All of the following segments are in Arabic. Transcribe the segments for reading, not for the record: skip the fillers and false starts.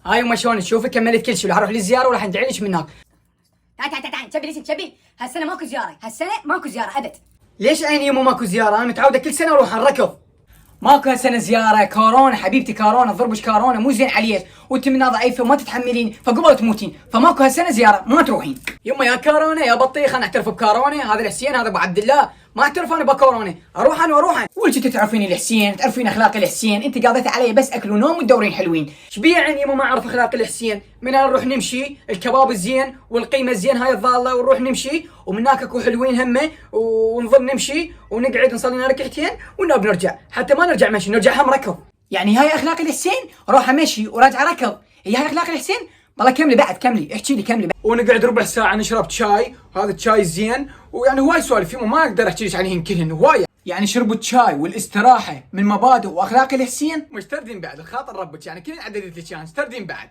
هاي وما شلون تشوفي كملت كل شيء، راح اروح للزياره وراح ندعي لك من هناك. تعال تبي ليش تبي؟ هالسنه ماكو زياره، هالسنه ماكو زياره ابد. ليش عيني يمو ماكو زياره؟ انا متعوده كل سنه اروح الركض. ماكو هالسنه زياره، كورونا حبيبتي، كورونا ضربش كورونا مو زين عليك، وانت منها ضعيفه وما تتحملين فقبل تموتين، فماكو هالسنه زياره ما تروحين. يما يا كورونا يا بطيخ، انا اعترف بكورونا، هذا الحسين هذا ابو عبد الله، ما اعترف انا بكورونا، اروح انا واروح. ولك تعرفين الحسين، تعرفين اخلاق الحسين، انت قاضيتي علي بس اكل ونوم وتدورين حلوين، شبيعني يما ما اعرف اخلاق الحسين، من نروح نمشي الكباب الزين والقيمه الزين هاي الضاله ونروح نمشي، ومن هناك اكو حلوين همه، ونظل نمشي ونقعد نصلي لنا ركعتين ونرجع، حتى ما نرجع مشي نرجع هم ركض. يعني هاي اخلاق الحسين؟ روح امشي وراجع ركض، هي هاي اخلاق الحسين؟ والله كملي بعد، كملي احكي لي كملي بعد. ونقعد ربع ساعه نشرب شاي، هذا الشاي زين، ويعني هواي سوالف يمه ما اقدر احكي لك عليهن كلهن هواي. يعني شرب الشاي والاستراحه من مبادئ واخلاق الحسين. مش تردين بعد الخاطر ربك، يعني كل عددت لك يعني تردين بعد.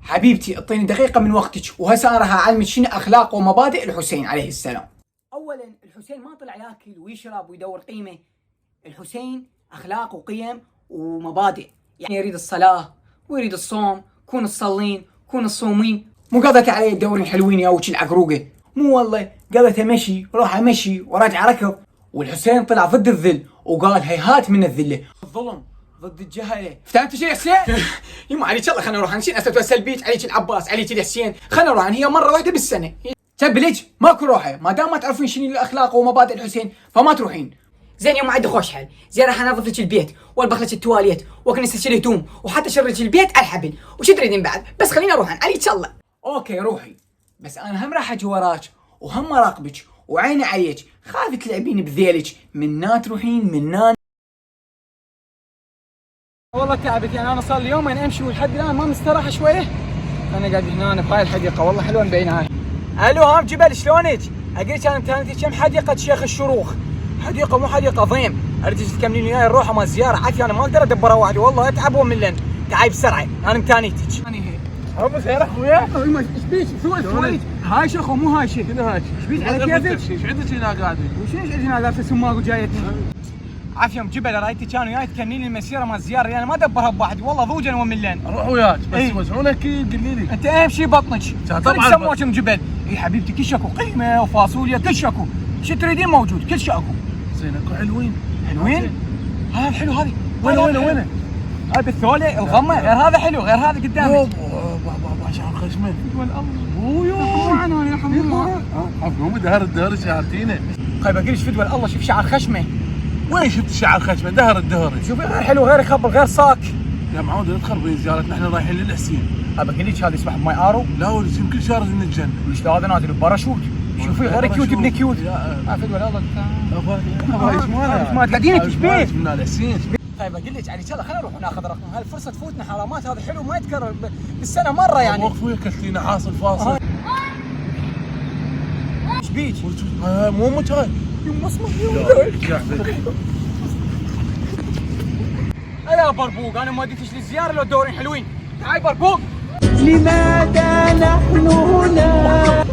حبيبتي اعطيني دقيقه من وقتك، وهسه انا راح اعلمك شنو اخلاق ومبادئ الحسين عليه السلام. اولا الحسين ما طلع ياكل ويشرب ويدور قيمه، الحسين اخلاق وقيم ومبادئ، يعني يريد الصلاه ويريد الصوم، كون تصلين كون تصومين، مو قضيت علي تدورين حلوين يا وجه العقروقه، مو والله قضيت مشي روح امشي وراجع ركض. والحسين طلع ضد الذل وقال هيهات من الذله، الظلم ضد الجهله. فهمت شيء يا حسين؟ يما عليك الله خلينا نروح نشيل اسوي بيك، عليك العباس عليك الحسين، خلينا نروح، هي مره واحده بالسنه. تبلج ماكو روحه، ما دام ما تعرفين شنو الاخلاق ومبادئ الحسين فما تروحين. زين يوم عندي خوش حل، زين راح انظف لك البيت والبخ لك التواليت واكنس لك الهدوم وحتى شرج البيت على الحبل، وش تريدين بعد؟ بس خلينا نروح عليك الله. اوكي روحي، بس انا هم راح اجي وراك وهم اراقبك وعيني عليك، خافي تلعبين بذيلك منا تروحين منا. والله تعبت، يعني انا صار لي يومين امشي ولحد الان ما مستراحه شويه. انا قاعد هنا بهاي الحديقه، والله حلوه مبينه هاي. الو هام جبل شلونك؟ اقولك انا امتحنتي كم حديقه شيخ الشروخ، حديقه مو حديقه ضيم، اريدك تكملين وياي نروح مال زياره، عافيه انا ما اقدر ادبرها وحدي والله اتعب وملن، تعاي بسرعه انا متانيتك. انا هيك ابو سير اخويا ايش بيك؟ شو سويت؟ هاي شيخ مو هاي شيء. شنو هاي؟ ايش بيك على كيفك؟ ايش عندك هنا قاعد؟ وش ايش هنا لابسه سماق وجايتني؟ عافيه ام جبل رايتي كانوا وياي تكملين المسيره مال الزياره، يعني ما ادبرها بوحدي والله ضوجا وملان. اروح وياك بس يوزعون اكيد قولي لي. انت اهم شيء بطنك. طبعا سموك ام جبل. اي حبيبتي كل شيء اكو، قيمه وفاصوليا كل شيء اكو، شو تريدين موجود كل شيء اكو. زين اكو حلوين. حلوين؟ هذا الحلو هذه. وين؟ هاي بالثوله الغمه، غير هذا حلو غير هذا قدامك. بابا شعر خشمه. والله اويو معنا يا حبيبي. عفوا دهر شعرتينه. طيب اقول لك فدوى الله شوف شعر خشمه. وين شفت شعر خشمه؟ دهر شوفي غير حلو غير يخبل غير صاك. يا معود لا تخربين زيارتنا، احنا رايحين للحسين. ابى اقول لك هذا يسبح بماي ارو؟ لا ولد يمكن شارد من الجنه. ليش هذا نازل بباراشوت؟ شوفي غير كيوت ابن كيوت. فدوى الله ايش مالك قاعدين ايش بيك؟ من الحسين. طيب اقول لك عليك يلا خلينا نروح ناخذ رقم، هاي الفرصه تفوتنا حرامات، هذا حلو ما يتكرر بالسنه مره يعني. وقف وياك كلتينا حاصل فاصل. ايش بيك؟ مو امك هاي يما اسمع يا بربوق، انا ما وديتش للزياره لو تدورين حلوين، تعال بربوق. لماذا نحن هنا؟